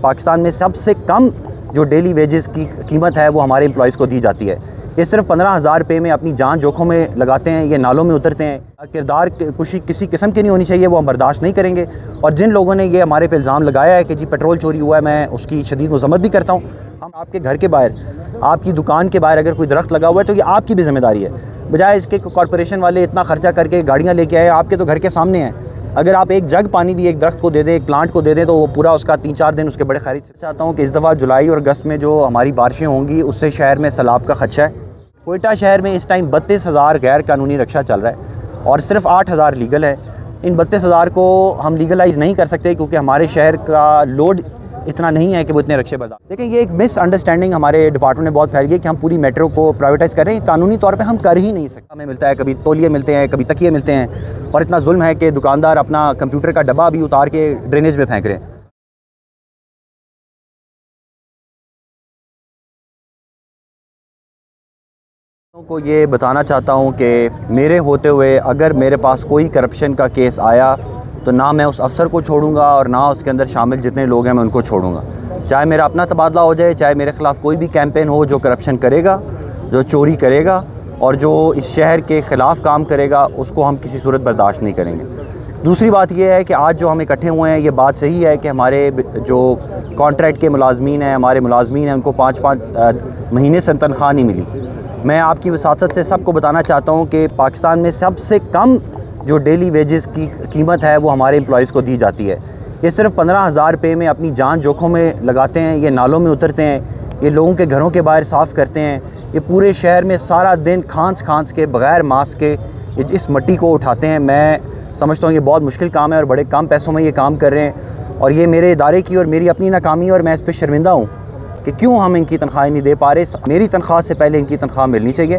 पाकिस्तान में सबसे कम जो डेली वेजेस की कीमत है वो हमारे एम्प्लॉयज़ को दी जाती है। ये सिर्फ 15,000 रुपये में अपनी जान जोखों में लगाते हैं, ये नालों में उतरते हैं। किरदार कुशी किसी किस्म की नहीं होनी चाहिए, वो हम बर्दाश्त नहीं करेंगे। और जिन लोगों ने ये हमारे पे इल्ज़ाम लगाया है कि जी पेट्रोल चोरी हुआ है, मैं उसकी शदीद मज़म्मत भी करता हूँ। हम आपके घर के बाहर, आपकी दुकान के बाहर अगर कोई दरख्त लगा हुआ है तो ये आपकी भी ज़िम्मेदारी है, बजाय इसके कॉरपोरेशन वाले इतना ख़र्चा करके गाड़ियाँ लेके आए, आपके तो घर के सामने हैं। अगर आप एक जग पानी भी एक दरख्त को दे दें, एक प्लांट को दे दें, तो वो पूरा उसका 3-4 दिन उसके बड़े खरीद से। चाहता हूँ कि इस दफ़ा जुलाई और अगस्त में जो हमारी बारिशें होंगी उससे शहर में सैलाब का खदशा है। कोयटा शहर में इस टाइम 32,000 गैर कानूनी रक्षा चल रहा है और सिर्फ 8,000 लीगल है। इन 32,000 को हम लीगलाइज़ नहीं कर सकते क्योंकि हमारे शहर का लोड इतना नहीं है कि वो इतने रक्षे बर्दाश्त। देखिए, ये एक मिसअंडरस्टैंडिंग हमारे डिपार्टमेंट में बहुत फैल गई कि हम पूरी मेट्रो को प्राइवेटाइज़ कर रहे हैं। कानूनी तौर पे हम कर ही नहीं सकते। हमें मिलता है, कभी तौलिए मिलते हैं, कभी तकिए मिलते हैं, और इतना जुल्म है कि दुकानदार अपना कंप्यूटर का डब्बा भी उतार के ड्रेनेज में फेंक रहे हैं। को ये बताना चाहता हूँ कि मेरे होते हुए अगर मेरे पास कोई करप्शन का केस आया तो ना मैं उस अफसर को छोड़ूंगा और ना उसके अंदर शामिल जितने लोग हैं मैं उनको छोड़ूंगा। चाहे मेरा अपना तबादला हो जाए, चाहे मेरे ख़िलाफ़ कोई भी कैंपेन हो जो करप्शन करेगा, जो चोरी करेगा और जो इस शहर के ख़िलाफ़ काम करेगा, उसको हम किसी सूरत बर्दाश्त नहीं करेंगे। दूसरी बात यह है कि आज जो हम इकट्ठे हुए हैं, ये बात सही है कि हमारे जो कॉन्ट्रैक्ट के मुलाजमीन हैं, हमारे मुलाजमीन हैं, उनको 5-5 महीने से तनख्वाह नहीं मिली। मैं आपकी वसातत से सबको बताना चाहता हूँ कि पाकिस्तान में सबसे कम जो डेली वेजेस की कीमत है वो हमारे एम्प्लॉयज़ को दी जाती है। ये सिर्फ 15,000 रुपये में अपनी जान जोखों में लगाते हैं, ये नालों में उतरते हैं, ये लोगों के घरों के बाहर साफ़ करते हैं, ये पूरे शहर में सारा दिन खांस के बग़ैर मास्क के इस मिट्टी को उठाते हैं। मैं समझता हूँ ये बहुत मुश्किल काम है और बड़े कम पैसों में ये काम कर रहे हैं, और ये मेरे इदारे की और मेरी अपनी नाकामी, और मैं इस पर शर्मिंदा हूँ कि क्यों हम इनकी तनख्वाह नहीं दे पा रहे। मेरी तनख्वाह से पहले इनकी तनख्वाह मिलनी चाहिए,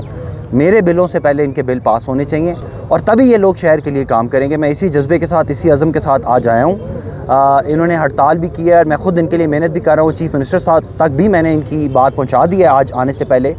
मेरे बिलों से पहले इनके बिल पास होने चाहिए, और तभी ये लोग शहर के लिए काम करेंगे। मैं इसी जज्बे के साथ, इसी अज़म के साथ आज आया हूँ। इन्होंने हड़ताल भी की है और मैं ख़ुद इनके लिए मेहनत भी कर रहा हूँ। चीफ़ मिनिस्टर साहब तक भी मैंने इनकी बात पहुँचा दी है आज आने से पहले,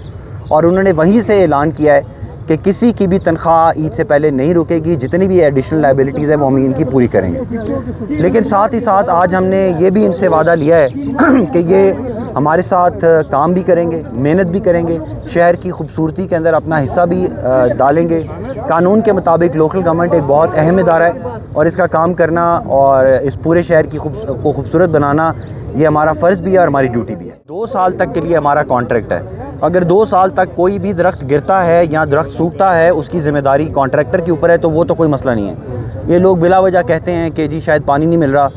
और उन्होंने वहीं से ऐलान किया है कि किसी की भी तनख्वाह ईद से पहले नहीं रुकेगी। जितनी भी एडिशनल लायबिलिटीज़ हैं वो हम इनकी पूरी करेंगे। लेकिन साथ ही साथ आज हमने ये भी इनसे वादा लिया है कि ये हमारे साथ काम भी करेंगे, मेहनत भी करेंगे, शहर की खूबसूरती के अंदर अपना हिस्सा भी डालेंगे। कानून के मुताबिक लोकल गवर्नमेंट एक बहुत अहम इदारा है और इसका काम करना और इस पूरे शहर की को खूबसूरत बनाना ये हमारा फ़र्ज़ भी है और हमारी ड्यूटी भी है। 2 साल तक के लिए हमारा कॉन्ट्रैक्ट है। अगर 2 साल तक कोई भी दरख्त गिरता है या दरख्त सूखता है, उसकी ज़िम्मेदारी कॉन्ट्रैक्टर के ऊपर है, तो वो तो कोई मसला नहीं है। ये लोग बिला वजह कहते हैं कि जी शायद पानी नहीं मिल रहा।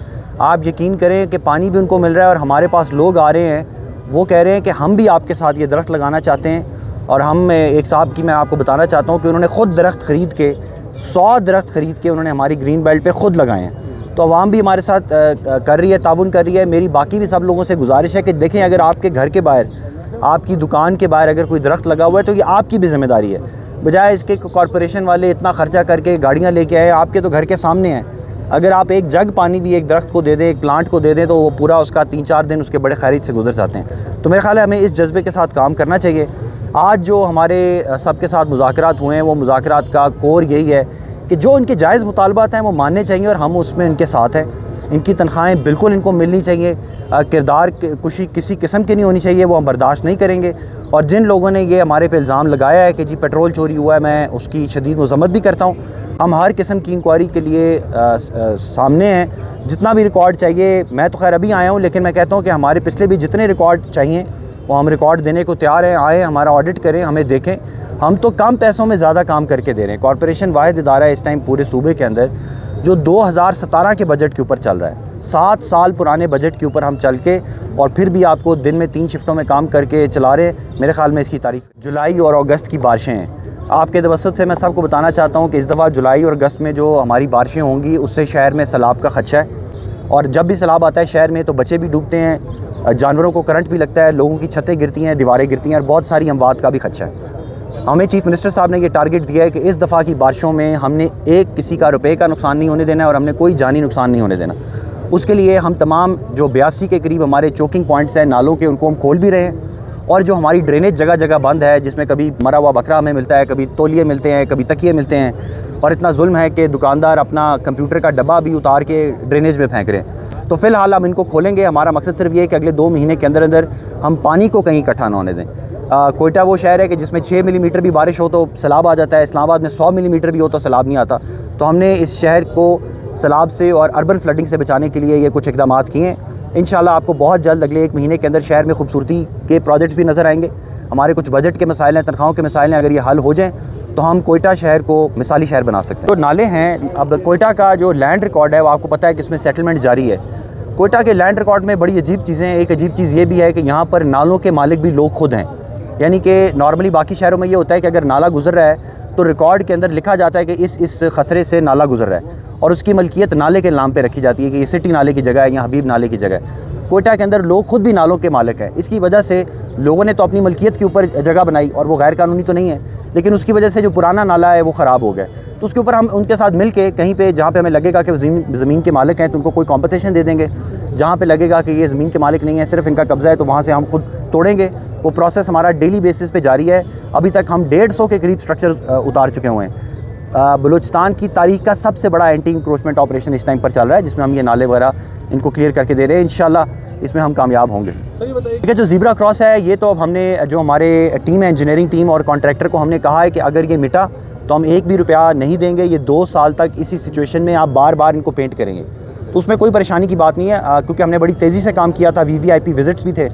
आप यकीन करें कि पानी भी उनको मिल रहा है, और हमारे पास लोग आ रहे हैं, वो कह रहे हैं कि हम भी आपके साथ ये दरख्त लगाना चाहते हैं। और हम एक साहब की मैं आपको बताना चाहता हूँ कि उन्होंने ख़ुद दरख्त ख़रीद के 100 दरख्त ख़रीद के उन्होंने हमारी ग्रीन बेल्ट पे ख़ुद लगाए हैं। तो आवाम भी हमारे साथ कर रही है, ताउन कर रही है। मेरी बाकी भी सब लोगों से गुजारिश है कि देखें, अगर आपके घर के बाहर, आपकी दुकान के बाहर अगर कोई दरख्त लगा हुआ है तो ये आपकी भी ज़िम्मेदारी है, बजाय इसके कॉरपोरेशन वाले इतना ख़र्चा करके गाड़ियाँ लेके आए, आपके तो घर के सामने हैं। अगर आप एक जग पानी भी एक दरख्त को दे दें, एक प्लांट को दे दें, तो वो पूरा उसका 3-4 दिन उसके बड़े खरीद से गुजर जाते हैं। तो मेरा ख़्याल है हमें इस जज्बे के साथ काम करना चाहिए। आज जो हमारे सबके साथ मुज़ाकरात हुए हैं, वो मुज़ाकरात का कोर यही है कि जो इनके जायज़ मुतालबात हैं वो मानने चाहिए और हम उसमें इनके साथ हैं। इनकी तनख्वाहें बिल्कुल इनको मिलनी चाहिए। किरदार कुशी किसी किस्म की नहीं होनी चाहिए, वो हम बर्दाश्त नहीं करेंगे। और जिन लोगों ने ये हमारे पे इल्ज़ाम लगाया है कि जी पेट्रोल चोरी हुआ है, मैं उसकी शदीद मज़म्मत भी करता हूँ। हम हर किस्म की इंक्वायरी के लिए सामने हैं। जितना भी रिकॉर्ड चाहिए, मैं तो खैर अभी आया हूँ, लेकिन मैं कहता हूँ कि हमारे पिछले भी जितने रिकॉर्ड चाहिए वो हम रिकॉर्ड देने को तैयार हैं। आए, हमारा ऑडिट करें, हमें देखें। हम तो कम पैसों में ज़्यादा काम करके दे रहे हैं। कॉरपोरेशन वाहिद इदारा है इस टाइम पूरे सूबे के अंदर जो 2017 के बजट के ऊपर चल रहा है। 7 साल पुराने बजट के ऊपर हम चल के और फिर भी आपको दिन में 3 शिफ्टों में काम करके चला रहे हैं। मेरे ख़्याल में इसकी तारीफ़। जुलाई और अगस्त की बारिशें हैं। आपके तवस्सुत से मैं सबको बताना चाहता हूँ कि इस दफ़ा जुलाई और अगस्त में जो हमारी बारिशें होंगी उससे शहर में सैलाब का खदशा है। और जब भी सैलाब आता है शहर में तो बच्चे भी डूबते हैं, जानवरों को करंट भी लगता है, लोगों की छतें गिरती हैं, दीवारें गिरती हैं और बहुत सारी अमवात का भी खदशा है। हमें चीफ़ मिनिस्टर साहब ने ये टारगेट दिया है कि इस दफ़ा की बारिशों में हमने एक किसी का रुपये का नुकसान नहीं होने देना है और हमने कोई जानी नुकसान नहीं होने देना। उसके लिए हम तमाम जो 82 के करीब हमारे चोकिंग पॉइंट्स हैं नालों के, उनको हम खोल भी रहे हैं। और जो हमारी ड्रेनेज जगह जगह बंद है, जिसमें कभी मरा हुआ बकरा हमें मिलता है, कभी तौलिए मिलते हैं, कभी तकिए मिलते हैं, और इतना जुल्म है कि दुकानदार अपना कंप्यूटर का डब्बा भी उतार के ड्रेनेज में फेंक रहे हैं। तो फ़िलहाल हम इनको खोलेंगे। हमारा मकसद सिर्फ ये है कि अगले 2 महीने के अंदर अंदर हम पानी को कहीं इकट्ठा ना होने दें। कोयटा वो शहर है कि जिसमें 6 मिलीमीटर भी बारिश हो तो सैलाब आ जाता है। इस्लामाबाद में 100 मिलीमीटर भी हो तो सैलाब नहीं आता। तो हमने इस शहर को सैलाब से और अर्बन फ्लडिंग से बचाने के लिए ये कुछ इक़दाम किए हैं। इंशाल्लाह आपको बहुत जल्द अगले 1 महीने के अंदर शहर में खूबसूरती के प्रोजेक्ट्स भी नज़र आएंगे। हमारे कुछ बजट के मसाइल हैं, तनख्वाहों के मसाइल हैं, अगर ये हल हो जाएँ तो हम कोयटा शहर को मिसाली शहर बना सकते हैं। तो नाले हैं, अब कोयटा का जो लैंड रिकॉर्ड है वो आपको पता है कि इसमें सेटलमेंट जारी है। कोयटा के लैंड रिकॉर्ड में बड़ी अजीब चीज़ें हैं। एक अजीब चीज़ ये भी है कि यहाँ पर नालों के मालिक भी लोग खुद हैं। यानी कि नॉर्मली बाकी शहरों में ये होता है कि अगर नाला गुजर रहा है तो रिकॉर्ड के अंदर लिखा जाता है कि इस खसरे से नाला गुजर रहा है और उसकी मलकियत नाले के नाम पे रखी जाती है कि ये सिटी नाले की जगह है या हबीब नाले की जगह है। कोयटा के अंदर लोग खुद भी नालों के मालिक हैं। इसकी वजह से लोगों ने तो अपनी मलकियत के ऊपर जगह बनाई और वो गैर कानूनी तो नहीं है, लेकिन उसकी वजह से जो पुराना नाला है वो ख़राब हो गया। तो उसके ऊपर हम उनके साथ मिल के कहीं पे जहाँ पे हमें लगेगा कि ज़मीन के मालिक हैं तो उनको कोई कॉम्पनसेशन दे देंगे। जहाँ पे लगेगा कि ये ज़मीन के मालिक नहीं है, सिर्फ इनका कब्ज़ा है, तो वहाँ से हम खुद तोड़ेंगे। वो प्रोसेस हमारा डेली बेसिस पे जारी है। अभी तक हम 150 के करीब स्ट्रक्चर उतार चुके हुए हैं। बलूचिस्तान की तारीख का सबसे बड़ा एंटी इंक्रोचमेंट ऑपरेशन इस टाइम पर चल रहा है, जिसमें हम ये नाले वगैरह इनको क्लियर करके दे रहे हैं। इंशाल्लाह इसमें हम कामयाब होंगे। ठीक है, जो ज़ीब्रा क्रॉस है ये तो अब हमने जो हमारे टीम है, इंजीनियरिंग टीम और कॉन्ट्रैक्टर को हमने कहा है कि अगर ये मिटा तो हम 1 भी रुपया नहीं देंगे। ये 2 साल तक इसी सिचुएशन में आप बार बार इनको पेंट करेंगे, तो उसमें कोई परेशानी की बात नहीं है, क्योंकि हमने बड़ी तेज़ी से काम किया था। VVIP विजिट्स भी थे,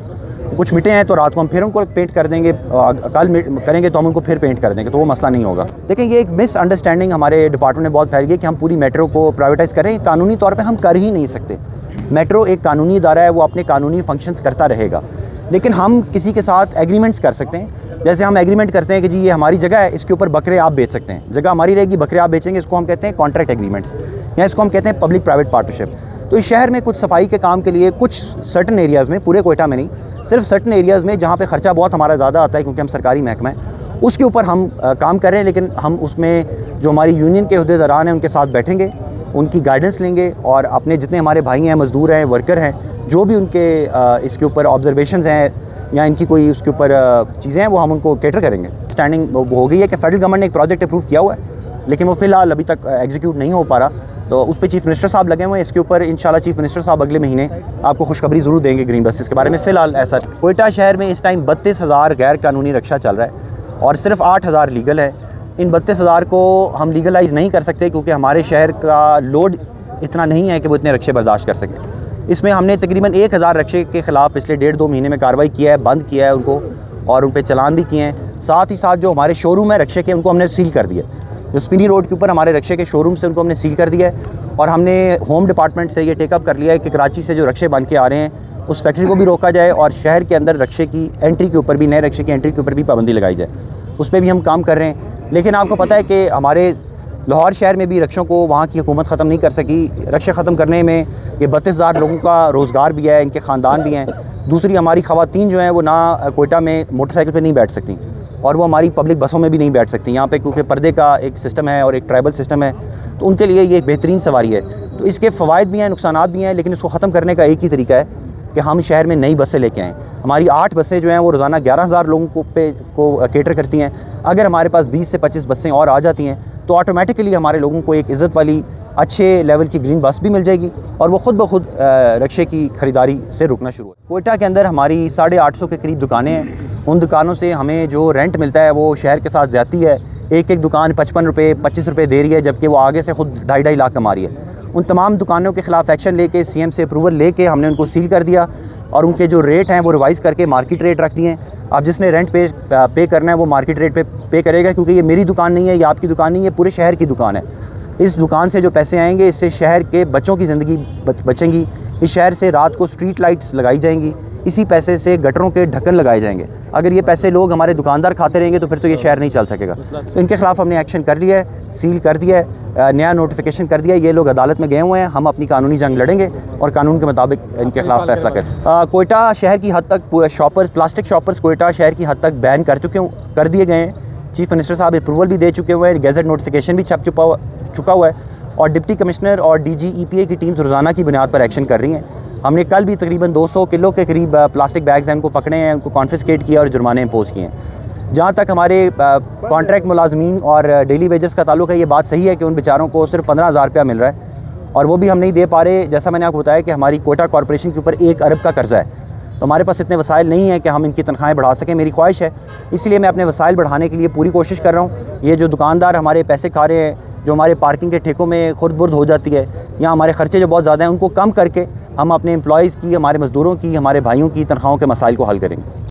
कुछ मिटे हैं तो रात को हम फिर उनको पेंट कर देंगे, कल करेंगे तो हम उनको फिर पेंट कर देंगे, तो वो मसला नहीं होगा। देखिए, ये एक मिसअंडरस्टैंडिंग हमारे डिपार्टमेंट में बहुत फैल गई कि हम पूरी मेट्रो को प्राइवेटाइज़ करें। कानूनी तौर पे हम कर ही नहीं सकते। मेट्रो एक कानूनी इदारा है, वो अपने कानूनी फंक्शंस करता रहेगा, लेकिन हम किसी के साथ एग्रीमेंट्स कर सकते हैं। जैसे हम एग्रीमेंट करते हैं कि जी ये हमारी जगह है, इसके ऊपर बकरे आप बेच सकते हैं, जगह हमारी रहेगी, बकरे आप बेचेंगे, इसको हम कहते हैं कॉन्ट्रैक्ट एग्रीमेंट्स, या इसको हम कहते हैं पब्लिक प्राइवेट पार्टनरशिप। तो इस शहर में कुछ सफाई के काम के लिए कुछ सर्टन एरियाज़ में, पूरे कोयटा में नहीं, सिर्फ सर्टन एरियाज़ में जहाँ पे ख़र्चा बहुत हमारा ज़्यादा आता है क्योंकि हम सरकारी महकमा है, उसके ऊपर हम काम कर रहे हैं। लेकिन हम उसमें जो हमारी यूनियन के अहदेदारान हैं उनके साथ बैठेंगे, उनकी गाइडेंस लेंगे और अपने जितने हमारे भाई हैं, मज़दूर हैं, वर्कर हैं, जो भी उनके इसके ऊपर ऑब्जर्वेशंस हैं या इनकी कोई उसके ऊपर चीज़ें हैं, वो हम उनको कैटर करेंगे। स्टैंडिंग हो गई है कि फेडरल गवर्नमेंट ने एक प्रोजेक्ट अप्रूव किया हुआ है, लेकिन वो फ़िलहाल अभी तक एग्जीक्यूट नहीं हो पा रहा, तो उस पर चीफ़ मिनिस्टर साहब लगे हुए हैं। इसके ऊपर इंशाल्लाह चीफ़ मिनिस्टर साहब अगले महीने आपको खुशखबरी ज़रूर देंगे ग्रीन बसेस के बारे में। फ़िलहाल ऐसा कोयटा शहर में इस टाइम 32,000 गैर कानूनी रक्षा चल रहा है और सिर्फ 8,000 लीगल है। इन 32,000 को हम लीगलाइज़ नहीं कर सकते क्योंकि हमारे शहर का लोड इतना नहीं है कि वो इतने रक्षे बर्दाश्त कर सकें। इसमें हमने तकरीबन 1,000 रक्षे के ख़िलाफ़ पिछले 1.5-2 महीने में कार्रवाई किया है, बंद किया है उनको और उन पर चलान भी किए हैं। साथ ही साथ जो हमारे शोरूम है रक्षे के, उनको हमने सील कर दिया। जो स्पिनी रोड के ऊपर हमारे रक्षे के शोरूम से, उनको हमने सील कर दिया है और हमने होम डिपार्टमेंट से ये टेकअप कर लिया है कि कराची से जो रक्षे बन के आ रहे हैं उस फैक्ट्री को भी रोका जाए और शहर के अंदर रक्षे की एंट्री के ऊपर भी, नए रक्षे की एंट्री के ऊपर भी पाबंदी लगाई जाए। उस पर भी हम काम कर रहे हैं। लेकिन आपको पता है कि हमारे लाहौर शहर में भी रक्षों को वहाँ की हुकूमत ख़त्म नहीं कर सकी। रक्षे ख़त्म करने में ये 32,000 लोगों का रोज़गार भी है, इनके ख़ानदान भी हैं। दूसरी हमारी ख़वातीन जो हैं वो ना कोयटा में मोटरसाइकिल पे नहीं बैठ सकती और वो हमारी पब्लिक बसों में भी नहीं बैठ सकती यहाँ पे, क्योंकि पर्दे का एक सिस्टम है और एक ट्राइबल सिस्टम है, तो उनके लिए ये एक बेहतरीन सवारी है। तो इसके फ़वाइद भी हैं, नुकसानात भी हैं, लेकिन इसको ख़त्म करने का एक ही तरीका है कि हम शहर में नई बसें लेके आएँ। हमारी 8 बसें जो हैं वो रोज़ाना 11,000 लोगों को केटर करती हैं। अगर हमारे पास 20 से 25 बसें और आ जाती हैं तो ऑटोमेटिकली हमारे लोगों को एक इज़्ज़त वाली अच्छे लेवल की ग्रीन बस भी मिल जाएगी और वो ख़ुद ब खुद रक्षे की ख़रीदारी से रुकना शुरू हो। कोयटा के अंदर हमारी 850 के करीब दुकानें हैं। उन दुकानों से हमें जो रेंट मिलता है वो शहर के साथ ज़्यादती है। एक दुकान 55 रुपये 25 रुपये दे रही है, जबकि वो आगे से खुद 2.5 लाख कमा रही है। उन तमाम दुकानों के ख़िलाफ़ एक्शन लेके CM से अप्रूवल लेके हमने उनको सील कर दिया और उनके जो रेट हैं वो रिवाइज़ करके मार्केट रेट रख दिए हैं। अब जिसने रेंट पे करना है वो मार्केट रेट पे करेगा, क्योंकि ये मेरी दुकान नहीं है, ये आपकी दुकान नहीं है, पूरे शहर की दुकान है। इस दुकान से जो पैसे आएंगे इससे शहर के बच्चों की ज़िंदगी बचेंगी। इस शहर से रात को स्ट्रीट लाइट्स लगाई जाएंगी, इसी पैसे से गटरों के ढक्कन लगाए जाएंगे। अगर ये पैसे लोग हमारे दुकानदार खाते रहेंगे तो फिर तो ये शहर नहीं चल सकेगा। तो इनके ख़िलाफ़ हमने एक्शन कर लिया है, सील कर दिया है, नया नोटिफिकेशन कर दिया है। ये लोग अदालत में गए हुए हैं, हम अपनी कानूनी जंग लड़ेंगे और कानून के मुताबिक इनके ख़िलाफ़ फैसला करें। कोयटा शहर की हद तक शॉपर्स, प्लास्टिक शॉपर्स कोयटा शहर की हद तक बैन कर दिए गए हैं। चीफ़ मिनिस्टर साहब अप्रूवल भी दे चुके हुए हैं, गेजेट नोटिफिकेशन भी छप चुका हुआ है और डिप्टी कमिश्नर और DG EPA की टीम्स रोज़ाना की बुनियाद पर एक्शन कर रही हैं। हमने कल भी तकरीबन 200 किलो के करीब प्लास्टिक बैग्स हैं उनको पकड़े हैं, उनको कॉन्फिस्केट किया और जुर्माने इम्पोज़ किए हैं। जहाँ तक हमारे कॉन्ट्रैक्ट मुलाजमीन और डेली वेजेस का ताल्लुक है, ये बात सही है कि उन बेचारों को सिर्फ 15,000 रुपया मिल रहा है और वो भी हम नहीं दे पा रहे। जैसा मैंने आपको बताया कि हमारी कोयटा कॉरपोरेशन के ऊपर 1 अरब का कर्ज़ा है, तो हमारे पास इतने वसाइल नहीं है कि हम इनकी तनख्वाहें बढ़ा सकें। मेरी ख्वाहिश है, इसलिए मैं अपने वसाइल बढ़ाने के लिए पूरी कोशिश कर रहा हूँ। ये जो दुकानदार हमारे पैसे खा रहे हैं, जो हमारे पार्किंग के ठेकों में खुर्द बुर्द हो जाती है, या हमारे ख़र्चे जो बहुत ज़्यादा हैं, उनको कम करके हम अपने एम्प्लॉयज़ की, हमारे मज़दूरों की, हमारे भाइयों की तनख्वाहों के मसाइल को हल करेंगे।